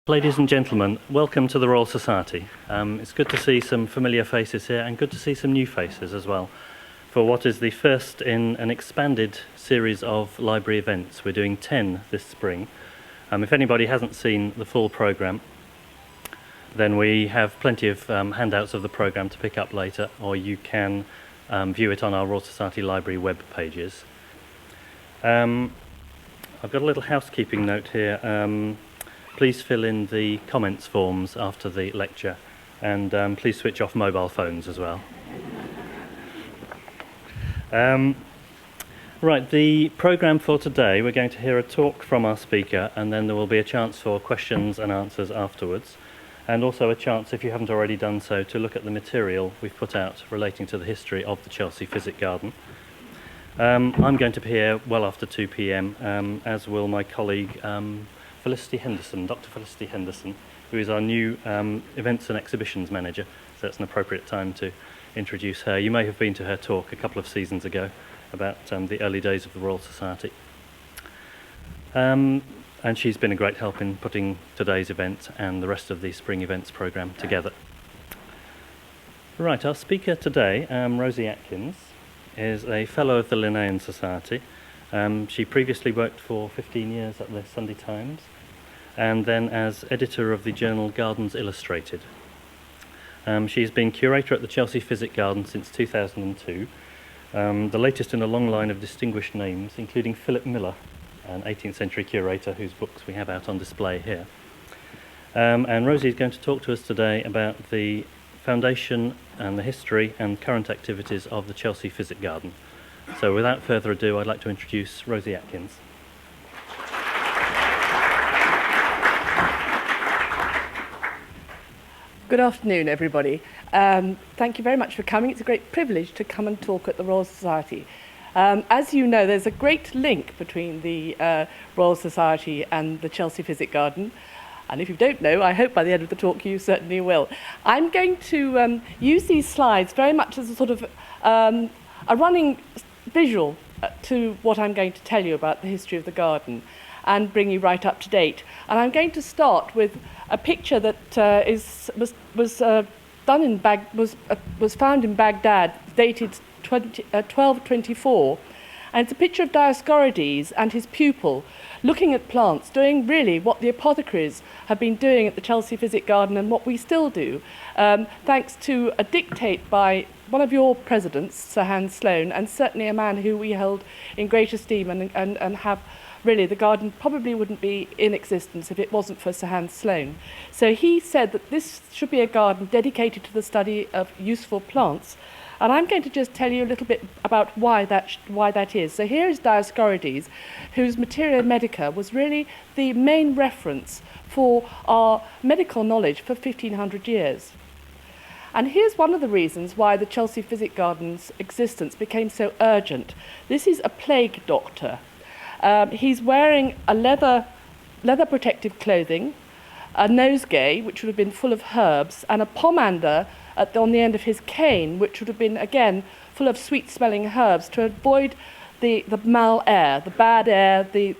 Ladies and gentlemen, welcome to the Royal Society. It's good to see some familiar faces here and good to see some new faces as well for what is the first in an expanded series of library events. We're doing 10 this spring. If anybody hasn't seen the full programme, then we have plenty of handouts of the programme to pick up later, or you can view it on our Royal Society Library web pages. I've got a little housekeeping note here. Please fill in the comments forms after the lecture, and please switch off mobile phones as well. Right, the programme for today, we're going to hear a talk from our speaker, and then there will be a chance for questions and answers afterwards, and also a chance, if you haven't already done so, to look at the material we've put out relating to the history of the Chelsea Physic Garden. I'm going to be here well after 2 p.m, as will my colleague Felicity Henderson, Dr. Felicity Henderson, who is our new Events and Exhibitions Manager, so it's an appropriate time to introduce her. You may have been to her talk a couple of seasons ago about the early days of the Royal Society. And she's been a great help in putting today's event and the rest of the spring events programme together. Right, our speaker today, Rosie Atkins, is a Fellow of the Linnaean Society. She previously worked for 15 years at the Sunday Times, and then as editor of the journal Gardens Illustrated. She's been curator at the Chelsea Physic Garden since 2002, the latest in a long line of distinguished names, including Philip Miller, an 18th century curator whose books we have out on display here. And Rosie is going to talk to us today about the foundation and the history and current activities of the Chelsea Physic Garden. So without further ado, I'd like to introduce Rosie Atkins. Good afternoon, everybody. Thank you very much for coming. It's a great privilege to come and talk at the Royal Society. As you know, there's a great link between the Royal Society and the Chelsea Physic Garden. And if you don't know, I hope by the end of the talk you certainly will. I'm going to use these slides very much as a sort of a running visual to what I'm going to tell you about the history of the garden and bring you right up to date. And I'm going to start with a picture that was found in Baghdad, dated 1224, and it's a picture of Dioscorides and his pupil looking at plants, doing really what the Apothecaries have been doing at the Chelsea Physic Garden and what we still do, thanks to a dictate by one of your presidents, Sir Hans Sloane, and certainly a man who we held in great esteem and have really, the garden probably wouldn't be in existence if it wasn't for Sir Hans Sloane. So he said that this should be a garden dedicated to the study of useful plants. And I'm going to just tell you a little bit about why that is. So here is Dioscorides, whose Materia Medica was really the main reference for our medical knowledge for 1500 years. And here's one of the reasons why the Chelsea Physic Garden's existence became so urgent. This is a plague doctor. He's wearing a leather protective clothing, a nosegay, which would have been full of herbs, and a pomander on the end of his cane, which would have been, again, full of sweet-smelling herbs to avoid the mal air, the bad air, the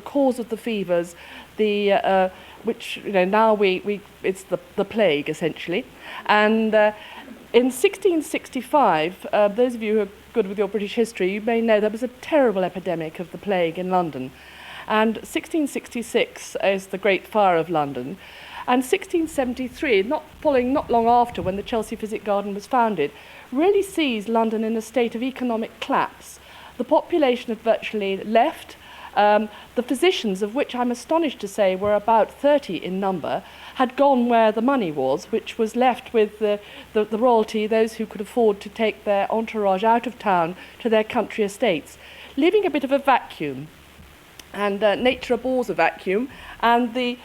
cause of the fevers, which, you know, now it's the plague, essentially. And in 1665, those of you who are good with your British history, you may know there was a terrible epidemic of the plague in London. And 1666 is the Great Fire of London. And 1673, not long after when the Chelsea Physic Garden was founded, really sees London in a state of economic collapse. The population had virtually left. The physicians, of which I'm astonished to say were about 30 in number, had gone where the money was, which was left with the royalty, those who could afford to take their entourage out of town to their country estates, leaving a bit of a vacuum. And nature abhors a vacuum, and the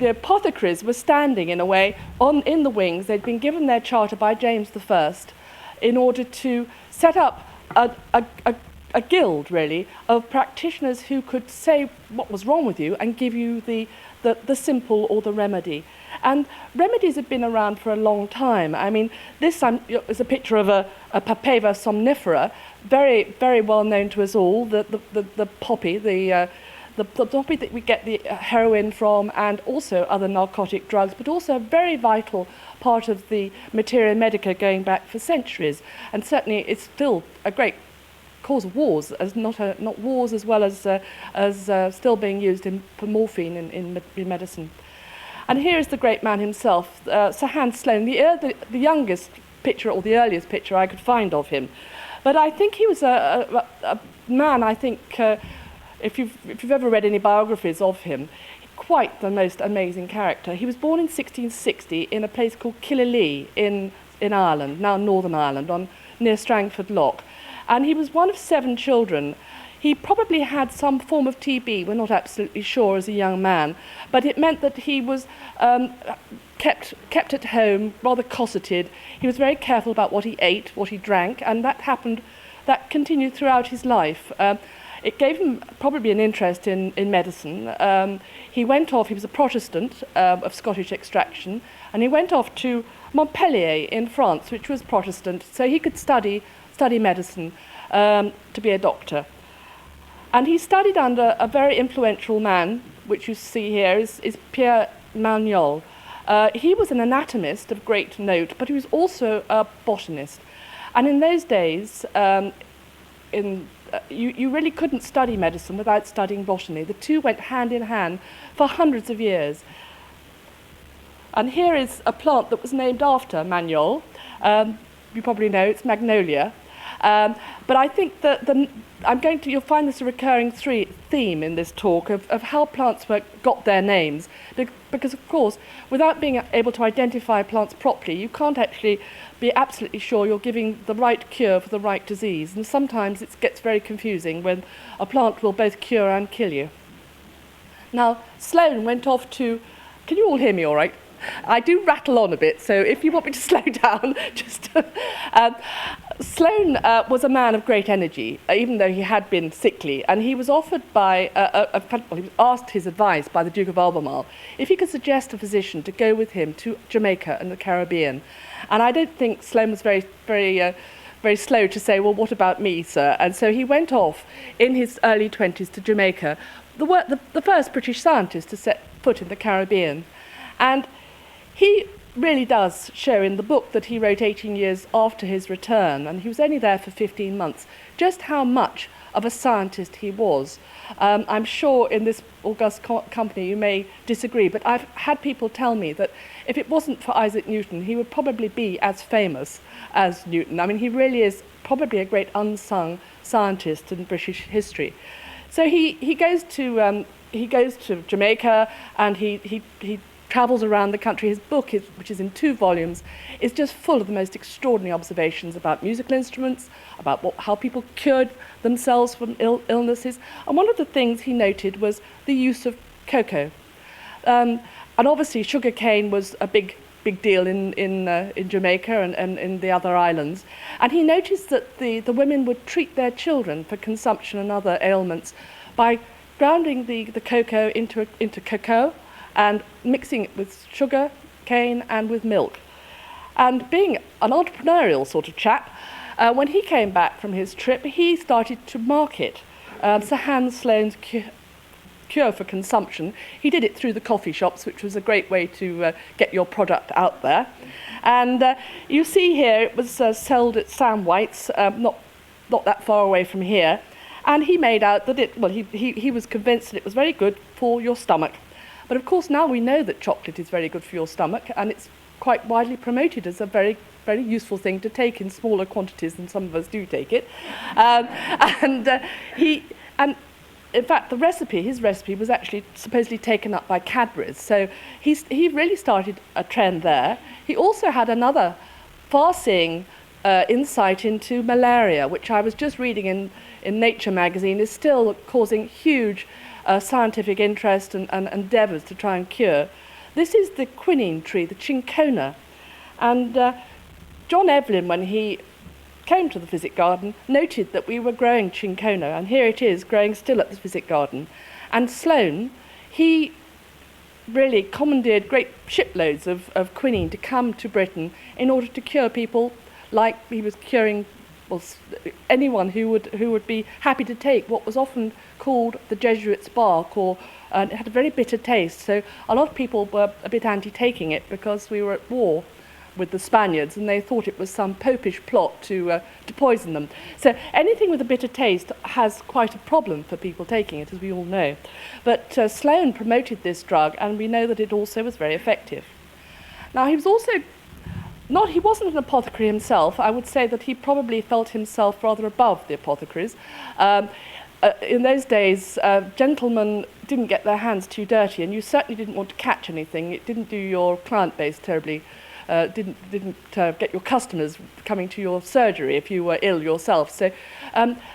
apothecaries were standing, in a way, in the wings. They'd been given their charter by James I in order to set up a guild, really, of practitioners who could say what was wrong with you and give you the simple or the remedy. And remedies have been around for a long time. I mean, this is a picture of a Papava somnifera, very, very well known to us all, the poppy, the the poppy that we get the heroin from, and also other narcotic drugs, but also a very vital part of the materia medica going back for centuries. And certainly it's still a great cause of wars, as not wars as well as still being used for morphine in medicine. And here is the great man himself, Sir Hans Sloane, the youngest picture, or the earliest picture I could find of him. But I think he was a man, I think, if you've ever read any biographies of him, quite the most amazing character. He was born in 1660 in a place called Killalea in Ireland, now Northern Ireland, near Strangford Lough. And he was one of 7 children. He probably had some form of TB, we're not absolutely sure, as a young man, but it meant that he was kept at home, rather cosseted. He was very careful about what he ate, what he drank, and that continued throughout his life. It gave him probably an interest in medicine. He went off, he was a Protestant of Scottish extraction, and he went off to Montpellier in France, which was Protestant, so he could study medicine to be a doctor. And he studied under a very influential man, which you see here is Pierre Magnol. He was an anatomist of great note, but he was also a botanist. And in those days, you really couldn't study medicine without studying botany. The two went hand in hand for hundreds of years. And here is a plant that was named after Magnol. You probably know it's magnolia. But I think that you'll find this a recurring theme in this talk of how plants got their names. Because, of course, without being able to identify plants properly, you can't actually be absolutely sure you're giving the right cure for the right disease. And sometimes it gets very confusing when a plant will both cure and kill you. Now, Sloane went off to... Can you all hear me all right? I do rattle on a bit, so if you want me to slow down, just... Sloane was a man of great energy, even though he had been sickly, and he was offered by he was asked his advice by the Duke of Albemarle if he could suggest a physician to go with him to Jamaica and the Caribbean. And I don't think Sloane was very slow to say, well, what about me, sir? And so he went off in his early 20s to Jamaica, the first British scientist to set foot in the Caribbean. And he really does show in the book that he wrote 18 years after his return, and he was only there for 15 months, just how much of a scientist he was. I'm sure in this august company you may disagree, but I've had people tell me that if it wasn't for Isaac Newton, he would probably be as famous as Newton. I mean, he really is probably a great unsung scientist in British history. So he goes to Jamaica, and he travels around the country. His book, which is in 2 volumes, is just full of the most extraordinary observations about musical instruments, about how people cured themselves from illnesses. And one of the things he noted was the use of cocoa. And obviously sugar cane was a big deal in Jamaica and in the other islands. And he noticed that the women would treat their children for consumption and other ailments by grounding the cocoa into cocoa, and mixing it with sugar, cane, and with milk. And being an entrepreneurial sort of chap, when he came back from his trip, he started to market Sir Hans Sloane's cure for consumption. He did it through the coffee shops, which was a great way to get your product out there. And you see here, it was sold at Sam White's, not that far away from here. And he made out that he was convinced that it was very good for your stomach. But of course now we know that chocolate is very good for your stomach, and it's quite widely promoted as a very, very useful thing to take in smaller quantities than some of us do take it. And in fact his recipe was actually supposedly taken up by Cadbury's. So he really started a trend there. He also had another far-seeing insight into malaria, which I was just reading in Nature magazine, is still causing huge scientific interest and endeavours to try and cure. This is the quinine tree, the cinchona. And John Evelyn, when he came to the Physic Garden, noted that we were growing cinchona, and here it is, growing still at the Physic Garden. And Sloane, he really commandeered great shiploads of quinine to come to Britain in order to cure people like he was curing anyone who would be happy to take what was often called the Jesuit's bark, it had a very bitter taste. So a lot of people were a bit anti-taking it because we were at war with the Spaniards, and they thought it was some popish plot to poison them. So anything with a bitter taste has quite a problem for people taking it, as we all know. But Sloane promoted this drug, and we know that it also was very effective. Now, he wasn't an apothecary himself. I would say that he probably felt himself rather above the apothecaries. In those days, gentlemen didn't get their hands too dirty, and you certainly didn't want to catch anything. It didn't do your client base terribly. Didn't get your customers coming to your surgery if you were ill yourself. So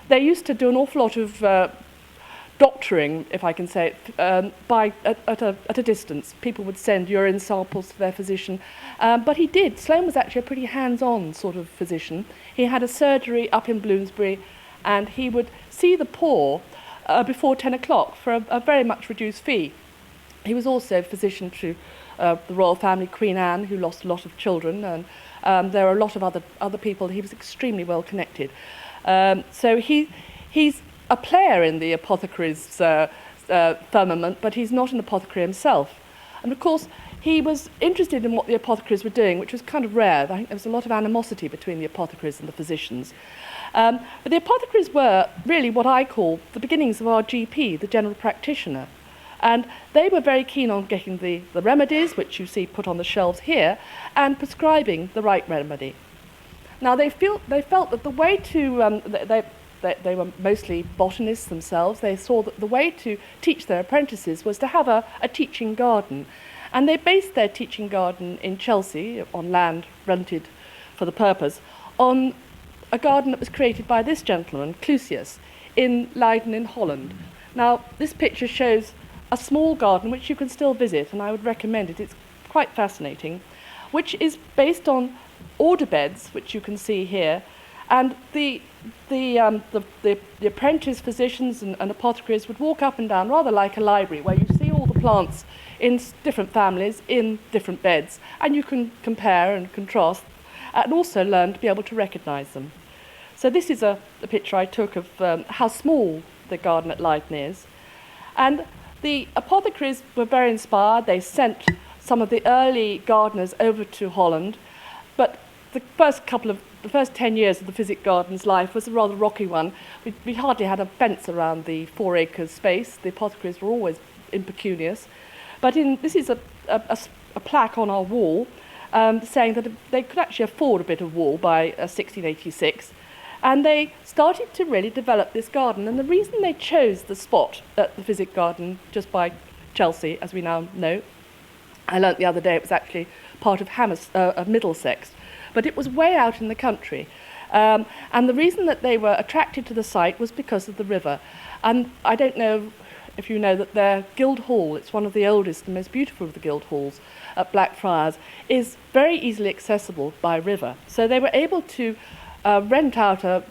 they used to do an awful lot of doctoring, if I can say it, at a distance. People would send urine samples to their physician. But he did. Sloane was actually a pretty hands-on sort of physician. He had a surgery up in Bloomsbury, and he would see the poor before 10 o'clock for a very much reduced fee. He was also physician to the royal family, Queen Anne, who lost a lot of children, and there are a lot of other people. He was extremely well connected. So he's a player in the apothecaries firmament, but he's not an apothecary himself. And of course, he was interested in what the apothecaries were doing, which was kind of rare. I think there was a lot of animosity between the apothecaries and the physicians. But the apothecaries were really what I call the beginnings of our GP, the general practitioner. And they were very keen on getting the remedies, which you see put on the shelves here, and prescribing the right remedy. Now, they felt that the way to... They were mostly botanists themselves. They saw that the way to teach their apprentices was to have a teaching garden. And they based their teaching garden in Chelsea, on land rented for the purpose, on a garden that was created by this gentleman, Clusius, in Leiden in Holland. Now, this picture shows a small garden which you can still visit, and I would recommend it. It's quite fascinating, which is based on order beds, which you can see here, and the apprentice physicians and apothecaries would walk up and down, rather like a library, where you see all the plants in different families, in different beds, and you can compare and contrast, and also learn to be able to recognise them. So this is a picture I took of how small the garden at Leiden is. And the apothecaries were very inspired. They sent some of the early gardeners over to Holland, but the first 10 years of the Physic garden's life was a rather rocky one. We hardly had a fence around the 4 acres space. The apothecaries were always impecunious. But this is a plaque on our wall saying that they could actually afford a bit of wall by 1686. And they started to really develop this garden. And the reason they chose the spot at the Physic garden, just by Chelsea, as we now know, I learnt the other day it was actually part of Middlesex, but it was way out in the country. And the reason that they were attracted to the site was because of the river. And I don't know if you know that their Guild Hall, it's one of the oldest and most beautiful of the Guild Halls at Blackfriars, is very easily accessible by river. So they were able to rent a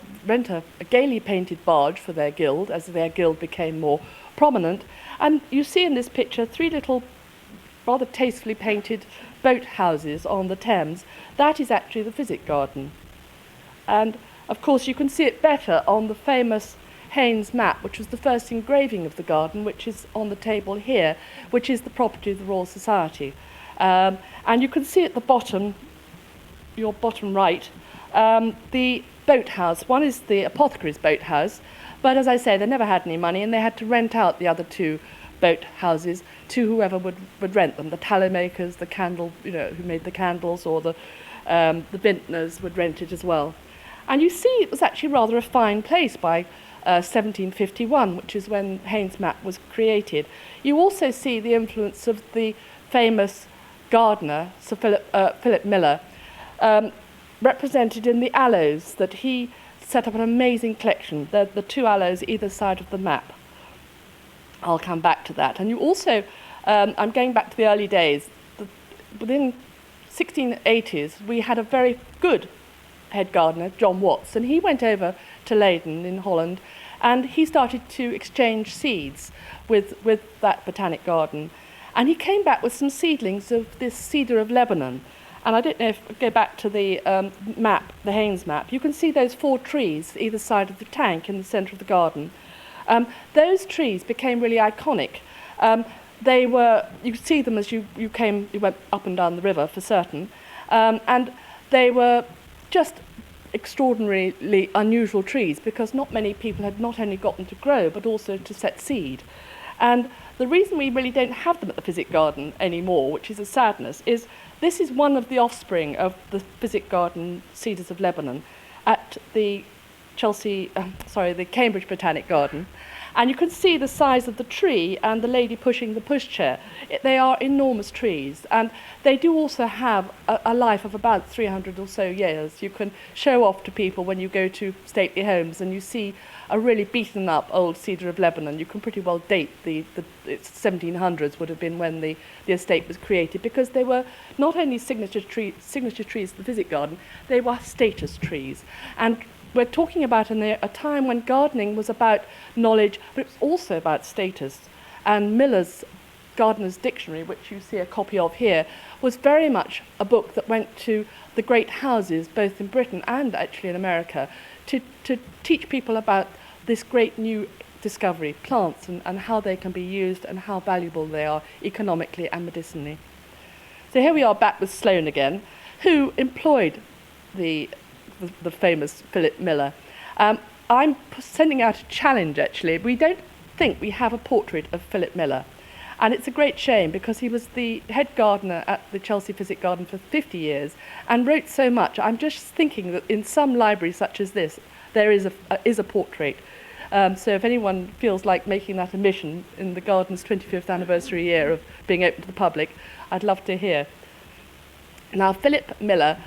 gaily painted barge for their guild as their guild became more prominent. And you see in this picture 3 little rather tastefully painted boat houses on the Thames. That is actually the Physic garden. And of course you can see it better on the famous Haynes map, which was the first engraving of the garden, which is on the table here, which is the property of the Royal Society. And you can see at the bottom, your bottom right, the boathouse. One is the apothecary's boathouse, but as I say, they never had any money, and they had to rent out the other 2 boathouses to whoever would rent them. The tallow makers, the candle, who made the candles, or the vintners would rent it as well. And you see, it was actually rather a fine place by 1751, which is when Haynes map was created. You also see the influence of the famous gardener, Sir Philip Miller, represented in the aloes, that he set up an amazing collection. The 2 aloes either side of the map. I'll come back to that. And you also, I'm going back to the early days. Within 1680s, we had a very good head gardener, John Watts, and he went over to Leiden in Holland, and he started to exchange seeds with that botanic garden. And he came back with some seedlings of this cedar of Lebanon. And I don't know if go back to the map, the Haynes map, you can see those 4 trees either side of the tank in the centre of the garden. Those trees became really iconic. They were, you could see them as you went up and down the river for certain, and they were just extraordinarily unusual trees because not many people had not only got them to grow but also to set seed. And the reason we really don't have them at the Physic Garden anymore, which is a sadness, is this is one of the offspring of the Physic Garden Cedars of Lebanon at the the Cambridge Botanic Garden. And you can see the size of the tree and the lady pushing the pushchair. They are enormous trees, and they do also have a life of about 300 or so years. You can show off to people when you go to stately homes and you see a really beaten up old cedar of Lebanon. You can pretty well date it's 1700s would have been when the estate was created, because they were not only signature trees of the Physic Garden, they were status trees. And we're talking about a time when gardening was about knowledge, but it was also about status. And Miller's Gardener's Dictionary, which you see a copy of here, was very much a book that went to the great houses, both in Britain and actually in America, to teach people about this great new discovery, plants, and how they can be used and how valuable they are economically and medicinally. So here we are back with Sloane again, who employed the famous Philip Miller. I'm sending out a challenge, actually. We don't think we have a portrait of Philip Miller. And it's a great shame because he was the head gardener at the Chelsea Physic Garden for 50 years and wrote so much. I'm just thinking that in some library such as this, there is a portrait. So if anyone feels like making that a mission in the garden's 25th anniversary year of being open to the public, I'd love to hear. Now, Philip Miller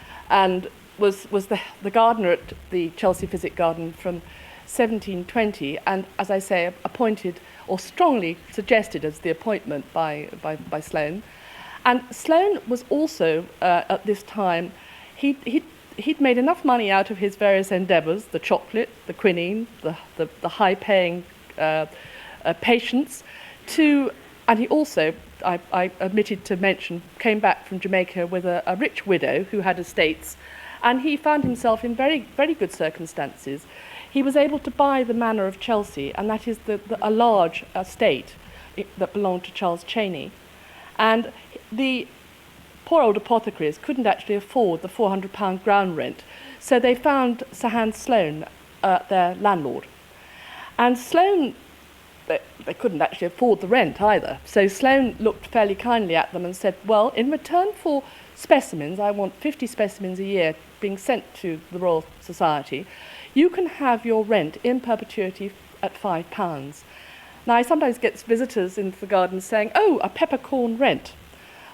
was the gardener at the Chelsea Physic Garden from 1720, and as I say, appointed or strongly suggested as the appointment by Sloane. And Sloane was also at this time, he'd made enough money out of his various endeavours, the chocolate, the quinine, the high-paying patients, and he also, I omitted to mention, came back from Jamaica with a rich widow who had estates. And he found himself in very, very good circumstances. He was able to buy the manor of Chelsea, and that is a large estate that belonged to Charles Cheney. And the poor old Apothecaries couldn't actually afford the £400 ground rent, so they found Sir Hans Sloane, their landlord. And Sloane, they couldn't actually afford the rent either, so Sloane looked fairly kindly at them and said, well, in return for specimens, I want 50 specimens a year being sent to the Royal Society. You can have your rent in perpetuity at £5. Now, I sometimes get visitors into the garden saying, oh, a peppercorn rent.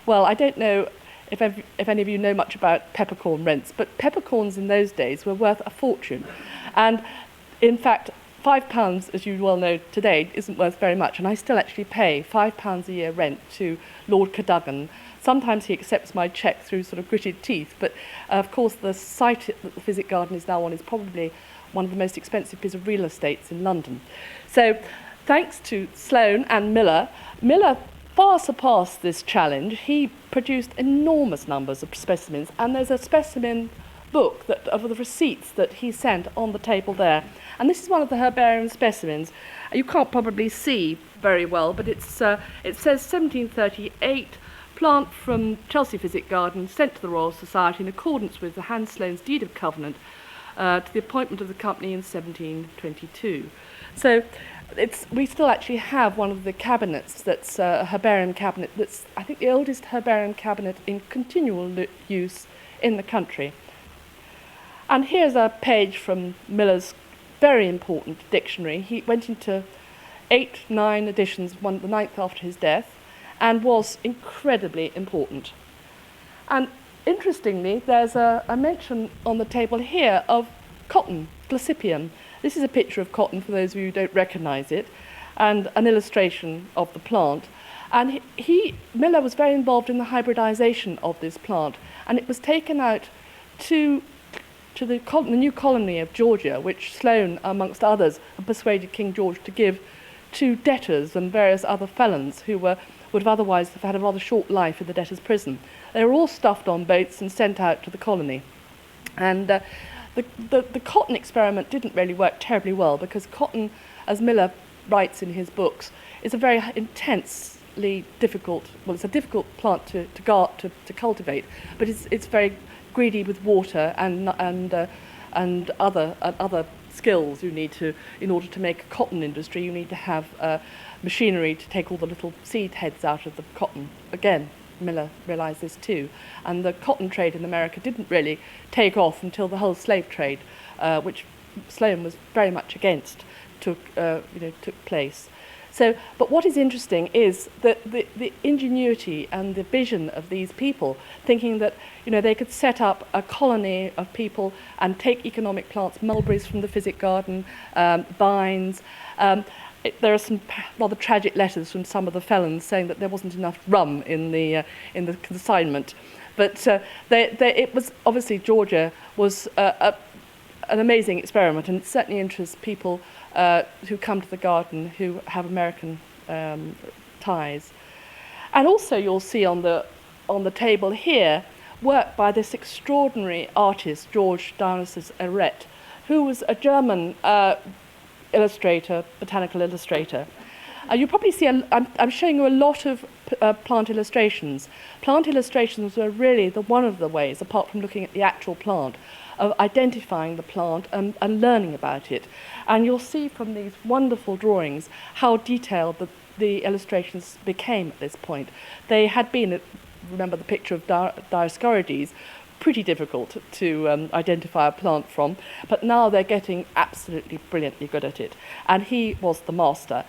Well, I don't know if any of you know much about peppercorn rents, but peppercorns in those days were worth a fortune. And in fact, £5, as you well know today, isn't worth very much, and I still actually pay £5 a year rent to Lord Cadogan. Sometimes he accepts my cheque through sort of gritted teeth, but of course the site that the Physic Garden is now on is probably one of the most expensive pieces of real estates in London. So thanks to Sloane and Miller far surpassed this challenge. He produced enormous numbers of specimens, and there's a specimen book of the receipts that he sent on the table there. And this is one of the herbarium specimens. You can't probably see very well, but it says 1738, plant from Chelsea Physic Garden, sent to the Royal Society in accordance with the Hans Sloane's deed of covenant to the appointment of the company in 1722. So we still actually have one of the cabinets that's a herbarium cabinet that's, I think, the oldest herbarium cabinet in continual use in the country. And here's a page from Miller's very important dictionary. He went into 8-9 editions, the 9th after his death, and was incredibly important. And interestingly, there's a mention on the table here of cotton, Glycipium. This is a picture of cotton for those of you who don't recognise it, and an illustration of the plant. And Miller was very involved in the hybridisation of this plant, and it was taken out to the new colony of Georgia, which Sloane, amongst others, had persuaded King George to give to debtors and various other felons who were would have otherwise have had a rather short life in the debtors' prison. They were all stuffed on boats and sent out to the colony. And the cotton experiment didn't really work terribly well, because cotton, as Miller writes in his books, is a very intensely difficult, well, it's a difficult plant to cultivate, but it's very greedy with water and other skills you need to, in order to make a cotton industry. You need to have machinery to take all the little seed heads out of the cotton. Again, Miller realised this too. And the cotton trade in America didn't really take off until the whole slave trade, which Sloane was very much against, took place. So, but what is interesting is that the ingenuity and the vision of these people, thinking that they could set up a colony of people and take economic plants, mulberries from the Physic garden, vines. There are some rather tragic letters from some of the felons saying that there wasn't enough rum in the consignment, but it was obviously, Georgia was an amazing experiment, and it certainly interests people who come to the garden who have American ties. And also you'll see on the table here work by this extraordinary artist, George Dionysius Eret, who was a German illustrator, botanical illustrator. You probably see, I'm showing you a lot of plant illustrations. Plant illustrations are really one of the ways, apart from looking at the actual plant, of identifying the plant and learning about it. And you'll see from these wonderful drawings how detailed the illustrations became at this point. They had been, remember the picture of Dioscorides, pretty difficult to identify a plant from, but now they're getting absolutely brilliantly good at it. And he was the master.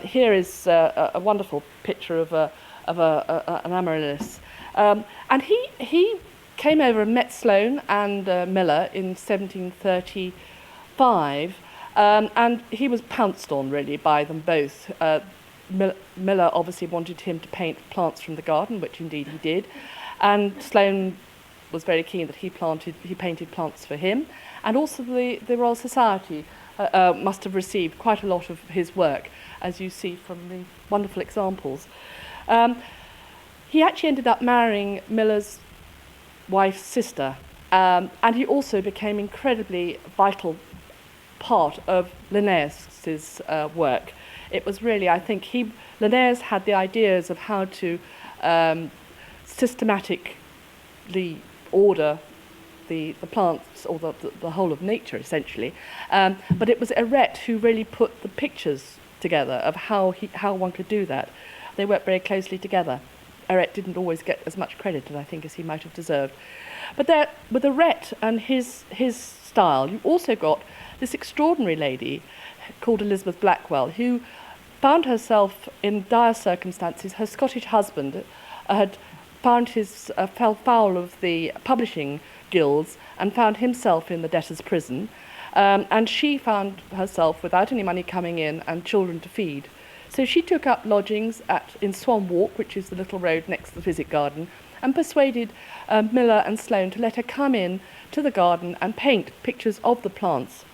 Here is a wonderful picture of an amaryllis. And he came over and met Sloane and Miller in 1735, and he was pounced on really by them both. Miller obviously wanted him to paint plants from the garden, which indeed he did, and Sloane was very keen that he painted plants for him, and also the Royal Society must have received quite a lot of his work, as you see from the wonderful examples. He actually ended up marrying Miller's wife's sister, and he also became incredibly vital part of Linnaeus's work. It was really, I think, Linnaeus had the ideas of how to systematically order the plants, or the whole of nature, essentially. But it was Eret who really put the pictures together of how one could do that. They worked very closely together. Eret didn't always get as much credit, I think, as he might have deserved. But there, with Eret and his style, you also got this extraordinary lady called Elizabeth Blackwell, who found herself in dire circumstances. Her Scottish husband had fell foul of the publishing guilds and found himself in the debtors' prison, and she found herself without any money coming in and children to feed. So she took up lodgings in Swan Walk, which is the little road next to the Physic garden, and persuaded Miller and Sloane to let her come in to the garden and paint pictures of the plants.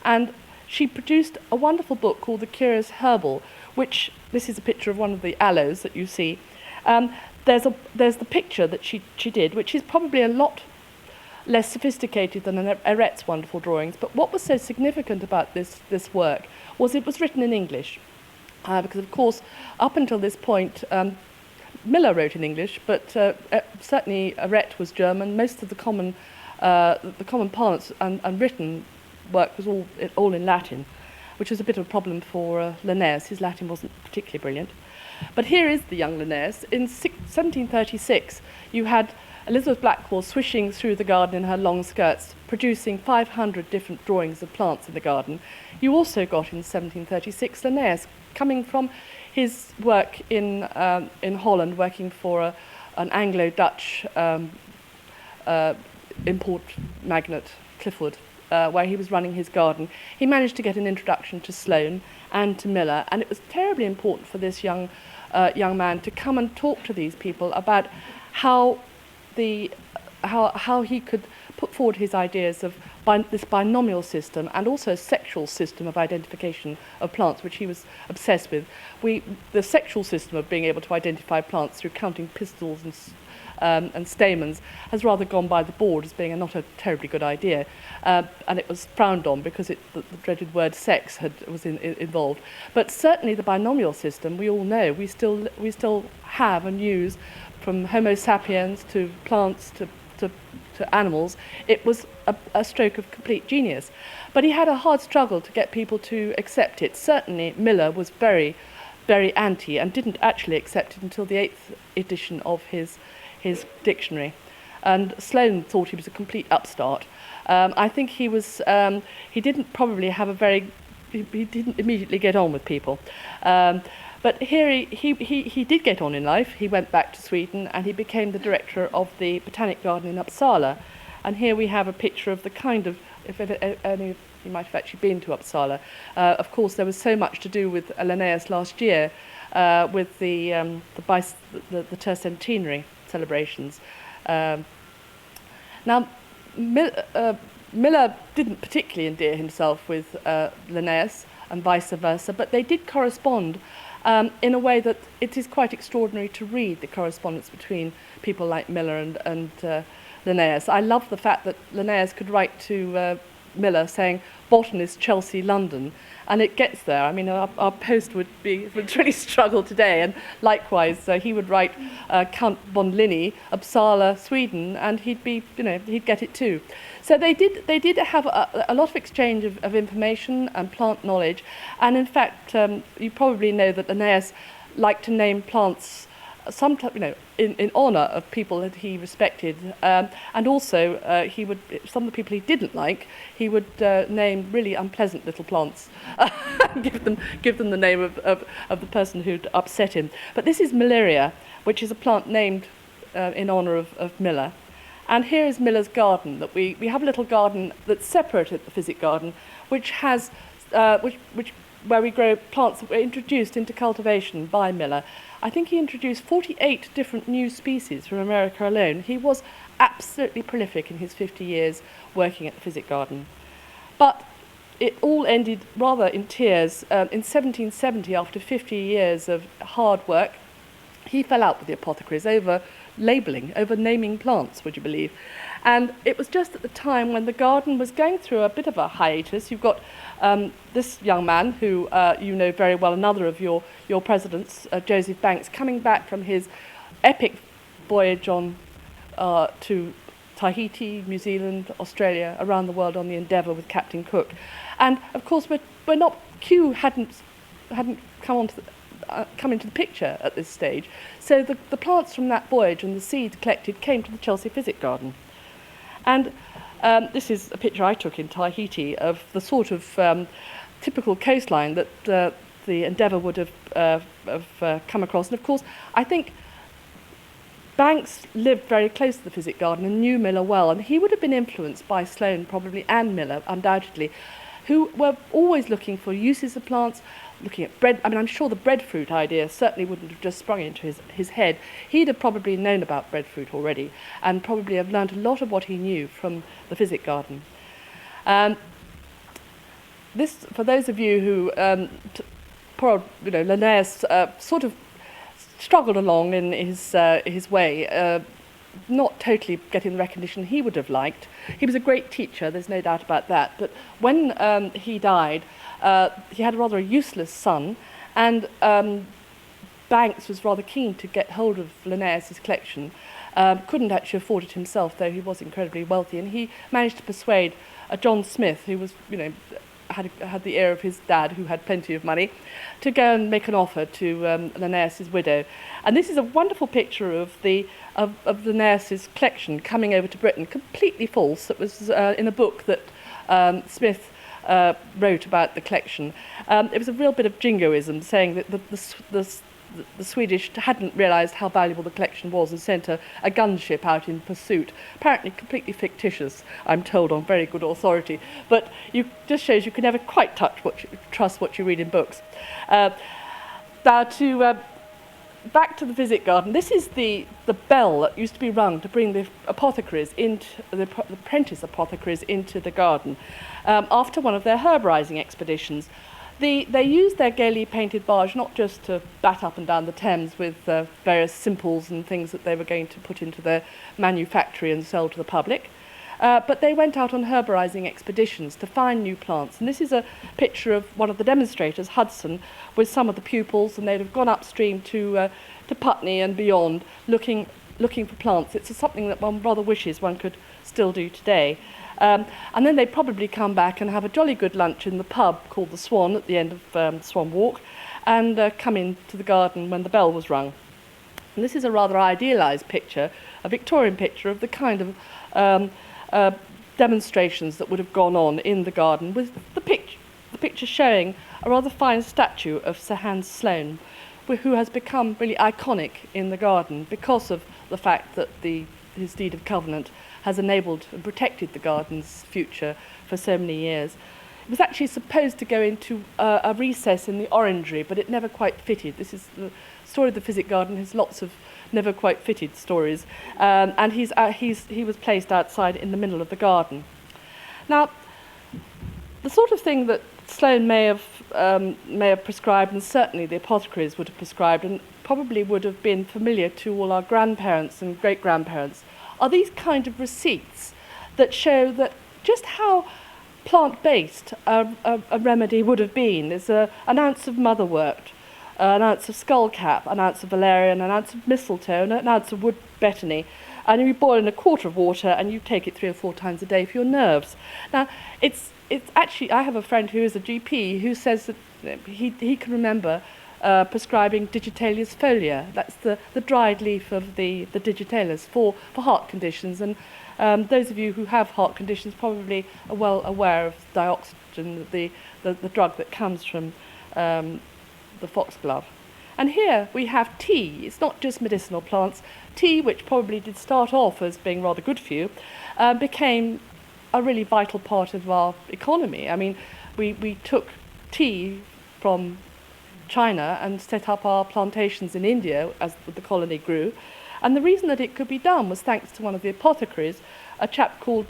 And she produced a wonderful book called The Curious Herbal, which, this is a picture of one of the aloes that you see. There's the picture that she did, which is probably a lot less sophisticated than Eret's wonderful drawings. But what was so significant about this work was it was written in English. Because, of course, up until this point, Miller wrote in English, but certainly Eret was German. Most of the common parlance and written work was all in Latin, which was a bit of a problem for Linnaeus. His Latin wasn't particularly brilliant. But here is the young Linnaeus. In 1736, you had Elizabeth Blackwell swishing through the garden in her long skirts, producing 500 different drawings of plants in the garden. You also got in 1736 Linnaeus, coming from his work in Holland, working for an Anglo-Dutch import magnate, Clifford, where he was running his garden. He managed to get an introduction to Sloane and to Miller, and it was terribly important for this young man to come and talk to these people about how he could put forward his ideas of this binomial system and also a sexual system of identification of plants, which he was obsessed with. The sexual system of being able to identify plants through counting pistils and stamens has rather gone by the board as being not a terribly good idea, and it was frowned on because the dreaded word sex was involved. But certainly the binomial system, we all know, we still have and use, from Homo sapiens to plants to animals. It was a stroke of complete genius. But he had a hard struggle to get people to accept it. Certainly Miller was very, very anti and didn't actually accept it until the 8th edition of his dictionary. And Sloane thought he was a complete upstart. I think he didn't probably have he didn't immediately get on with people. But here he did get on in life. He went back to Sweden and he became the director of the Botanic Garden in Uppsala. And here we have a picture of the kind of, if any of you might have actually been to Uppsala. Of course, there was so much to do with Linnaeus last year with the tercentenary celebrations. Now, Miller didn't particularly endear himself with Linnaeus and vice versa, but they did correspond in a way that it is quite extraordinary to read the correspondence between people like Miller and Linnaeus. I love the fact that Linnaeus could write to Miller saying, "Botanist, Chelsea, London," and it gets there. I mean, our post would really struggle today, and likewise he would write Count von Linné, Uppsala, Sweden, and he'd get it too. So they did have a lot of exchange of information and plant knowledge, and in fact, you probably know that Linnaeus liked to name plants sometimes, in honour of people that he respected, and also he would, some of the people he didn't like, he would name really unpleasant little plants, give them the name of the person who'd upset him. But this is Malaria, which is a plant named in honour of Miller. And here is Miller's garden. That we have a little garden that's separate at the Physic Garden, which has where we grow plants that were introduced into cultivation by Miller. I think he introduced 48 different new species from America alone. He was absolutely prolific in his 50 years working at the Physic Garden. But it all ended rather in tears. In 1770, after 50 years of hard work, he fell out with the Apothecaries over labelling, over naming plants, would you believe? And it was just at the time when the garden was going through a bit of a hiatus. You've got this young man who you know very well, another of your presidents, Joseph Banks, coming back from his epic voyage on to Tahiti, New Zealand, Australia, around the world on the Endeavour with Captain Cook. And of course, Kew hadn't come into the picture at this stage. So the plants from that voyage and the seeds collected came to the Chelsea Physic Garden. And this is a picture I took in Tahiti of the sort of typical coastline that the Endeavour would have come across. And of course, I think Banks lived very close to the Physic Garden and knew Miller well, and he would have been influenced by Sloane probably, and Miller undoubtedly, who were always looking for uses of plants, looking at bread. I mean, I'm sure the breadfruit idea certainly wouldn't have just sprung into his head. He'd have probably known about breadfruit already and probably have learned a lot of what he knew from the Physic Garden. This, for those of you who, Linnaeus sort of struggled along in his way, not totally getting the recognition he would have liked. He was a great teacher, there's no doubt about that, but when he died, he had rather a useless son, and Banks was rather keen to get hold of Linnaeus's collection. Couldn't actually afford it himself, though he was incredibly wealthy, and he managed to persuade John Smith, who was, had the ear of his dad, who had plenty of money, to go and make an offer to Linnaeus's widow. And this is a wonderful picture of Linnaeus's collection coming over to Britain, completely false. It was in a book that Smith wrote about the collection. It was a real bit of jingoism, saying that the Swedish hadn't realised how valuable the collection was and sent a gunship out in pursuit. Apparently completely fictitious, I'm told on very good authority. But it just shows you can never quite trust what you read in books. Now back to the Physic garden. This is the bell that used to be rung to bring the apothecaries into the apprentice apothecaries into the garden after one of their herborising expeditions. They used their gaily painted barge not just to bat up and down the Thames with various simples and things that they were going to put into their manufactory and sell to the public, but they went out on herborising expeditions to find new plants. And this is a picture of one of the demonstrators, Hudson, with some of the pupils, and they'd have gone upstream to Putney and beyond looking for plants. It's something that one rather wishes one could still do today. And then they'd probably come back and have a jolly good lunch in the pub called the Swan at the end of Swan Walk, and come into the garden when the bell was rung. And this is a rather idealised picture, a Victorian picture of the kind of demonstrations that would have gone on in the garden, with the picture showing a rather fine statue of Sir Hans Sloane, who has become really iconic in the garden because of the fact that his deed of covenant has enabled and protected the garden's future for so many years. It was actually supposed to go into a recess in the orangery, but it never quite fitted. This is the story of the Physic garden has lots of never quite fitted stories, and he was placed outside in the middle of the garden. Now, the sort of thing that Sloane may have prescribed, and certainly the apothecaries would have prescribed, and probably would have been familiar to all our grandparents and great-grandparents, are these kind of receipts that show that just how plant-based a remedy would have been. There's an ounce of motherwort, an ounce of skullcap, an ounce of valerian, an ounce of mistletoe, and an ounce of wood betony, and you boil in a quart of water and you take it 3 or 4 times a day for your nerves. Now, it's actually, I have a friend who is a GP who says that he can remember prescribing digitalis folia. That's the dried leaf of the digitalis for heart conditions. And those of you who have heart conditions probably are well aware of dioxygen, the drug that comes from the foxglove. And here we have tea. It's not just medicinal plants. Tea, which probably did start off as being rather good for you, became a really vital part of our economy. I mean, we took tea from China and set up our plantations in India as the colony grew. And the reason that it could be done was thanks to one of the apothecaries, a chap called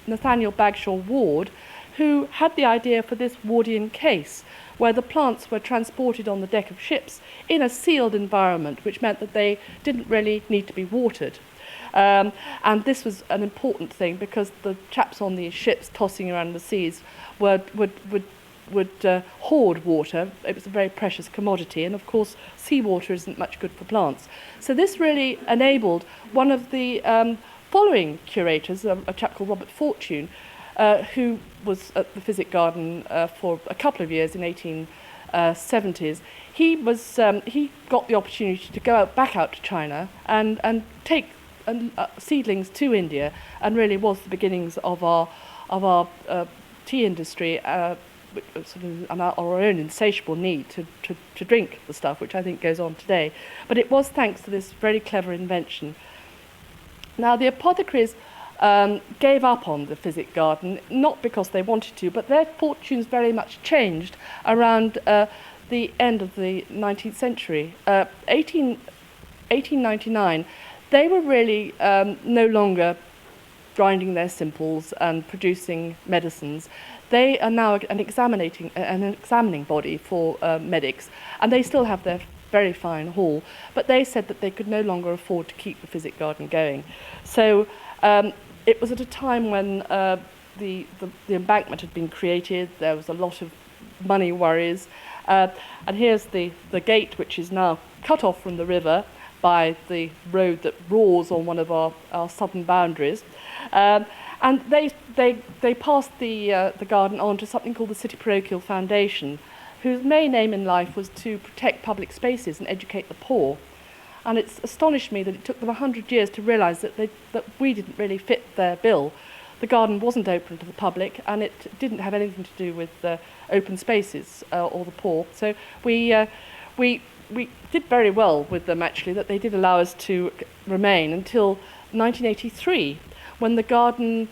Nathaniel Bagshaw Ward, who had the idea for this Wardian case, where the plants were transported on the deck of ships in a sealed environment, which meant that they didn't really need to be watered. And this was an important thing because the chaps on these ships tossing around the seas would hoard water. It was a very precious commodity, and of course seawater isn't much good for plants. So this really enabled one of the following curators, a chap called Robert Fortune, who was at the Physic garden for a couple of years in 1870s. He got the opportunity to go back out to China and take seedlings to India, and really was the beginnings of our tea industry. Sort of our own insatiable need to drink the stuff, which I think goes on today. But it was thanks to this very clever invention. Now, the apothecaries gave up on the Physic garden, not because they wanted to, but their fortunes very much changed around the end of the 19th century. 1899, they were really no longer grinding their simples and producing medicines. They are now an examining body for medics, and they still have their very fine hall, but they said that they could no longer afford to keep the Physic garden going. So it was at a time when the embankment had been created. There was a lot of money worries, and here's the gate, which is now cut off from the river by the road that roars on one of our southern boundaries. And they passed the garden on to something called the City Parochial Foundation, whose main aim in life was to protect public spaces and educate the poor. And it's astonished me that it took them 100 years to realise that we didn't really fit their bill. The garden wasn't open to the public, and it didn't have anything to do with open spaces or the poor. So we did very well with them, actually, that they did allow us to remain until 1983, when the garden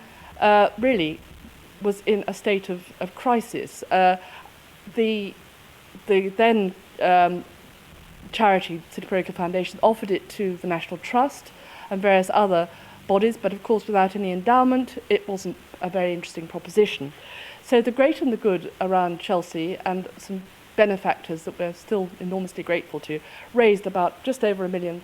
really was in a state of crisis. The then charity, City Parochial Foundation, offered it to the National Trust and various other bodies, but of course without any endowment, it wasn't a very interesting proposition. So the great and the good around Chelsea, and some benefactors that we're still enormously grateful to, raised about just over £1 million,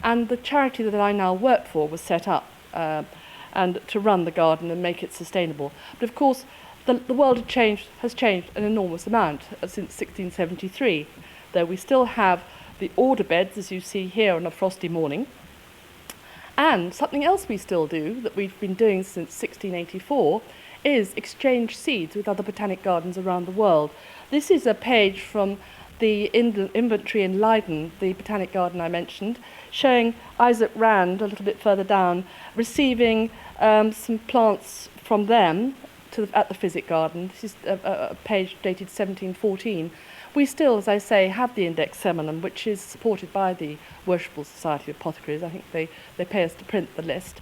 and the charity that I now work for was set up and to run the garden and make it sustainable. But of course, the world has changed an enormous amount since 1673, though we still have the order beds, as you see here on a frosty morning. And something else we still do, that we've been doing since 1684, is exchange seeds with other botanic gardens around the world. This is a page from the inventory in Leiden, the botanic garden I mentioned, showing Isaac Rand, a little bit further down, receiving some plants from them at the Physic garden. This is a page dated 1714. We still, as I say, have the Index Seminum, which is supported by the Worshipful Society of Apothecaries. I think they pay us to print the list.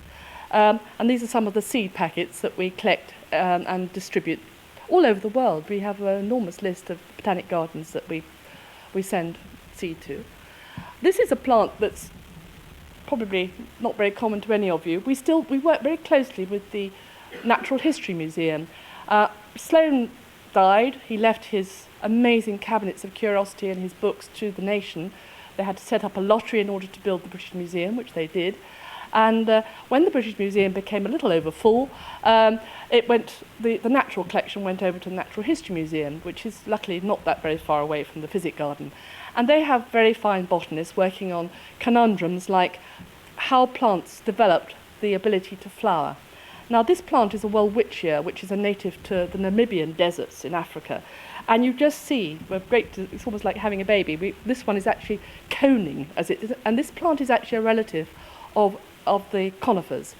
And these are some of the seed packets that we collect and distribute all over the world. We have an enormous list of botanic gardens that we send seed to. This is a plant that's probably not very common to any of you. We work very closely with the Natural History Museum. Sloane died. He left his amazing cabinets of curiosity and his books to the nation. They had to set up a lottery in order to build the British Museum, which they did. And when the British Museum became a little over full, the natural collection went over to the Natural History Museum, which is luckily not that very far away from the Physic garden. And they have very fine botanists working on conundrums like how plants developed the ability to flower. Now, this plant is a welwitschia, which is a native to the Namibian deserts in Africa. And you just see, it's almost like having a baby. This one is actually coning, and this plant is actually a relative of the conifers.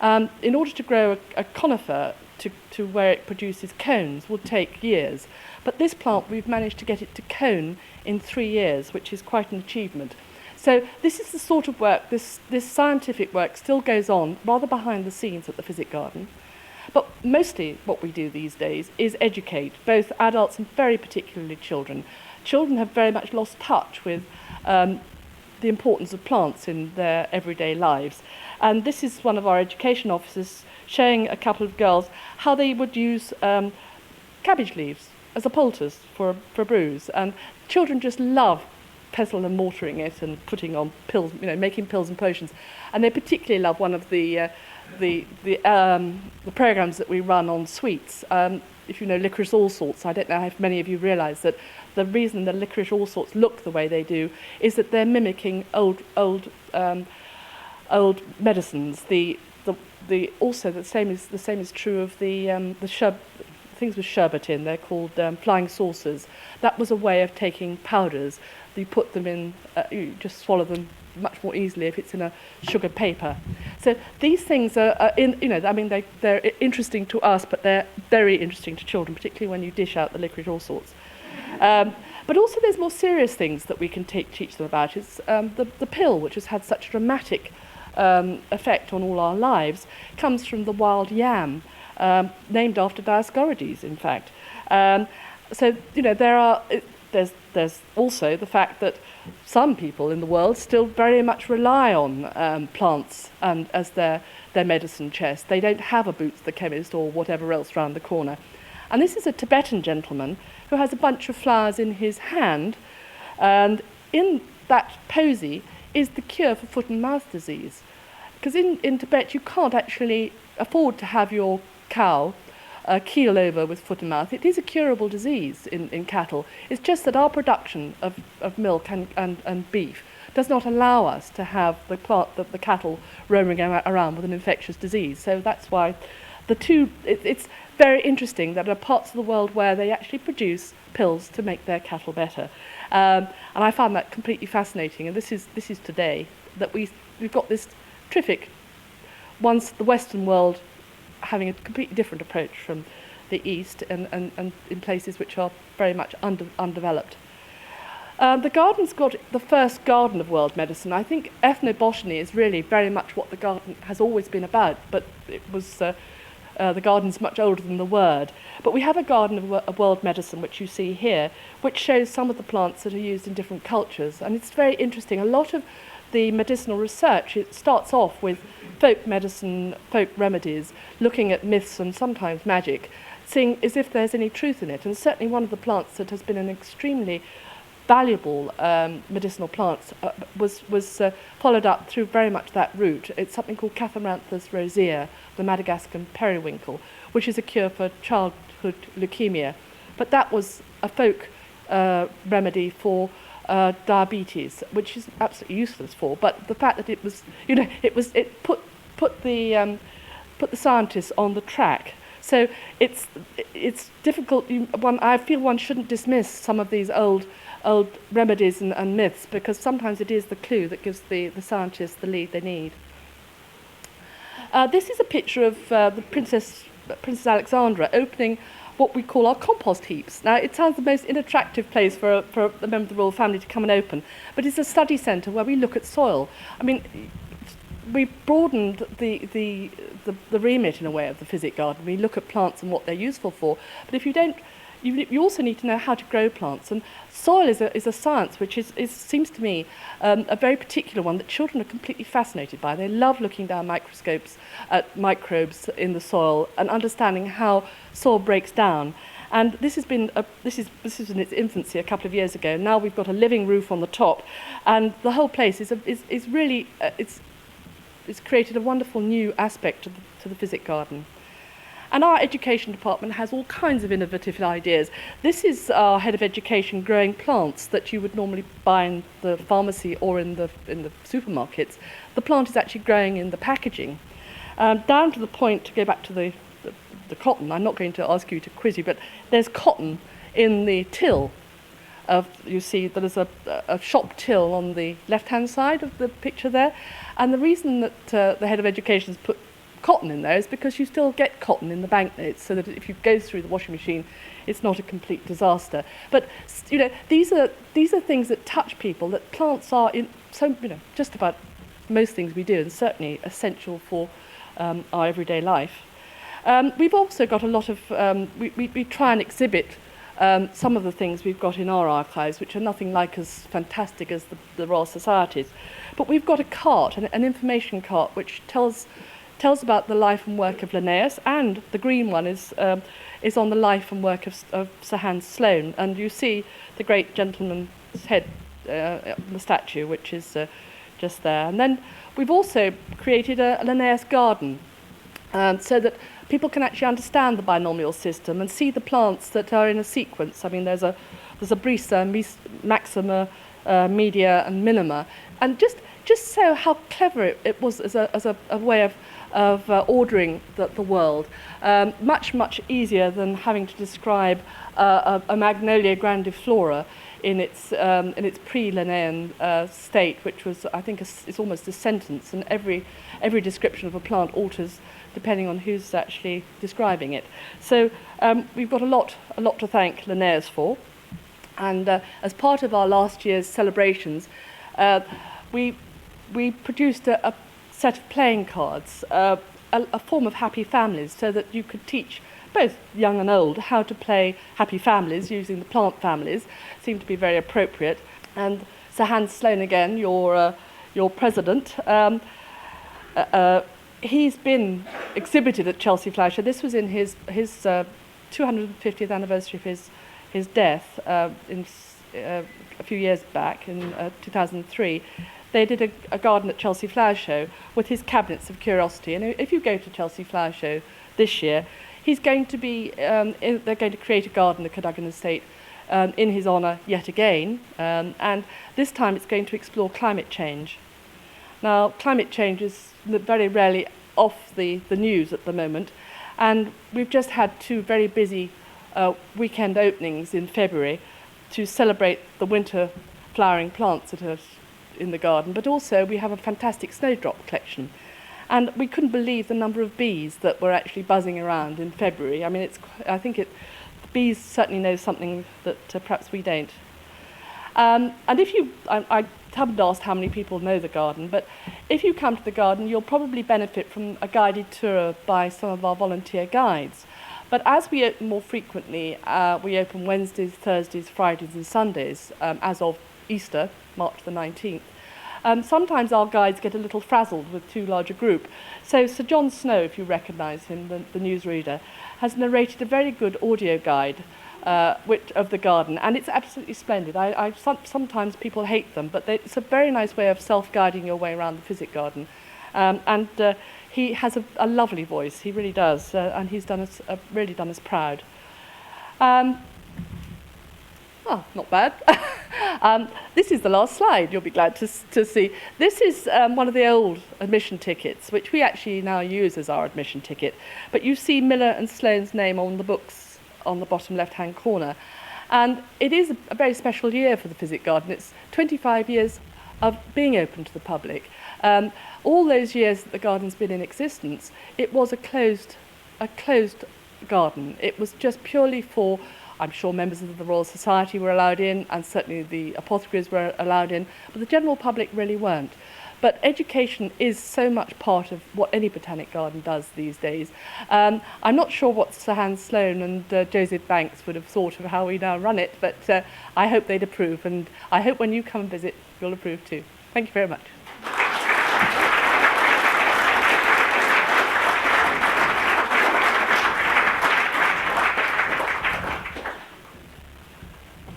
In order to grow a conifer to where it produces cones will take years. But this plant, we've managed to get it to cone in 3 years, which is quite an achievement. So this is the sort of work, this scientific work still goes on rather behind the scenes at the Physic garden. But mostly what we do these days is educate both adults and very particularly children. Children have very much lost touch with the importance of plants in their everyday lives. And this is one of our education officers showing a couple of girls how they would use cabbage leaves as a poultice for a bruise. And children just love pestle and mortaring it and putting on pills, making pills and potions. And they particularly love one of the programs that we run on sweets. If you know licorice all sorts, I don't know if many of you realise that the reason the licorice all sorts look the way they do is that they're mimicking old medicines. Also the same is true of the things with sherbet in. They're called flying saucers. That was a way of taking powders. You put them in, you just swallow them much more easily if it's in a sugar paper. So these things they're interesting to us, but they're very interesting to children, particularly when you dish out the licorice all sorts. But also there's more serious things that we can teach them about. It's the pill, which has had such a dramatic effect on all our lives, comes from the wild yam, named after Dioscorides, in fact. There's also the fact that some people in the world still very much rely on plants as their medicine chest. They don't have a Boots the chemist or whatever else round the corner. And this is a Tibetan gentleman who has a bunch of flowers in his hand, and in that posy is the cure for foot and mouth disease. Because in Tibet you can't actually afford to have your cow keel over with foot and mouth. It is a curable disease in cattle. It's just that our production of milk and beef does not allow us to have the cattle roaming around with an infectious disease. So that's why it's very interesting that there are parts of the world where they actually produce pills to make their cattle better. And I found that completely fascinating. And this is today that we've got this terrific, once the Western world having a completely different approach from the East and in places which are very much undeveloped. The garden's got the first garden of world medicine. I think ethnobotany is really very much what the garden has always been about, but it was the garden's much older than the word. But we have a garden of world medicine, which you see here, which shows some of the plants that are used in different cultures. And it's very interesting. A lot of the medicinal research, it starts off with folk medicine, folk remedies, looking at myths and sometimes magic, seeing as if there's any truth in it. And certainly one of the plants that has been an extremely valuable medicinal plant was followed up through very much that route. It's something called Catharanthus rosea, the Madagascan periwinkle, which is a cure for childhood leukemia. But that was a folk remedy for diabetes, which is absolutely useless for. But the fact that it was, it put the scientists on the track. So it's difficult. I feel one shouldn't dismiss some of these old remedies and myths, because sometimes it is the clue that gives the scientists the lead they need. This is a picture of the Princess Alexandra opening what we call our compost heaps. Now, it sounds the most unattractive place for a member of the royal family to come and open, but it's a study centre where we look at soil. I mean, we broadened the remit in a way of the Physic garden. We look at plants and what they're useful for, but if you don't, you also need to know how to grow plants. And soil is a science which seems to me a very particular one that children are completely fascinated by. They love looking down microscopes at microbes in the soil and understanding how soil breaks down. And this is in its infancy a couple of years ago. Now we've got a living roof on the top, and the whole place is really it's created a wonderful new aspect to the Physic garden. And our education department has all kinds of innovative ideas. This is our head of education growing plants that you would normally buy in the pharmacy or in the supermarkets. The plant is actually growing in the packaging, down to the point, to go back to the cotton. I'm not going to ask you to quiz you, but there's cotton in the till. You see that there's a shop till on the left-hand side of the picture there. And the reason that the head of education has put cotton in there is because you still get cotton in the banknotes, so that if you go through the washing machine, it's not a complete disaster. But these are things that touch people. That plants are in just about most things we do, and certainly essential for our everyday life. We've also got a lot of we try and exhibit some of the things we've got in our archives, which are nothing like as fantastic as the Royal Society's. But we've got a cart, an information cart, which tells about the life and work of Linnaeus, and the green one is on the life and work of Sir Hans Sloane. And you see the great gentleman's head on the statue, which is just there. And then we've also created a Linnaeus garden, so that people can actually understand the binomial system and see the plants that are in a sequence. I mean, there's a Brisa, Maxima, Media, and Minima, and just so how clever it was as a way of ordering the world, much easier than having to describe a Magnolia grandiflora in its pre-Linnaean state, which was, I think, it's almost a sentence, and every description of a plant alters depending on who's actually describing it. So we've got a lot to thank Linnaeus for, and as part of our last year's celebrations, we produced a set of playing cards, a form of happy families, so that you could teach both young and old how to play happy families using the plant families. Seemed to be very appropriate. And Sir Hans Sloane, again, your president, he's been exhibited at Chelsea Flower Show. This was in his 250th anniversary of his death a few years back in 2003. They did a garden at Chelsea Flower Show with his cabinets of curiosity. And if you go to Chelsea Flower Show this year, he's going to be, they're going to create a garden at Cadogan Estate in his honour yet again. And this time it's going to explore climate change. Now, climate change is very rarely off the news at the moment. And we've just had two very busy weekend openings in February to celebrate the winter flowering plants that are in the garden, but also we have a fantastic snowdrop collection, and we couldn't believe the number of bees that were actually buzzing around in February. I mean, bees certainly know something that perhaps we don't. And if you, I haven't asked how many people know the garden, but if you come to the garden, you'll probably benefit from a guided tour by some of our volunteer guides. But as we open more frequently, we open Wednesdays, Thursdays, Fridays and Sundays, as of Easter, March the 19th. Sometimes our guides get a little frazzled with too large a group. So Sir John Snow, if you recognise him, the newsreader, has narrated a very good audio guide of the garden, and it's absolutely splendid. Sometimes people hate them, but it's a very nice way of self-guiding your way around the Physic garden. He has a lovely voice, he really does, and he's really done us proud. Oh, not bad. This is the last slide, you'll be glad to see. This is one of the old admission tickets, which we actually now use as our admission ticket. But you see Miller and Sloane's name on the books on the bottom left-hand corner. And it is a very special year for the Physic Garden. It's 25 years of being open to the public. All those years that the garden's been in existence, it was a closed garden. It was just purely for, I'm sure members of the Royal Society were allowed in, and certainly the Apothecaries were allowed in, but the general public really weren't. But education is so much part of what any botanic garden does these days. I'm not sure what Sir Hans Sloane and Joseph Banks would have thought of how we now run it, but I hope they'd approve, and I hope when you come and visit, you'll approve too. Thank you very much.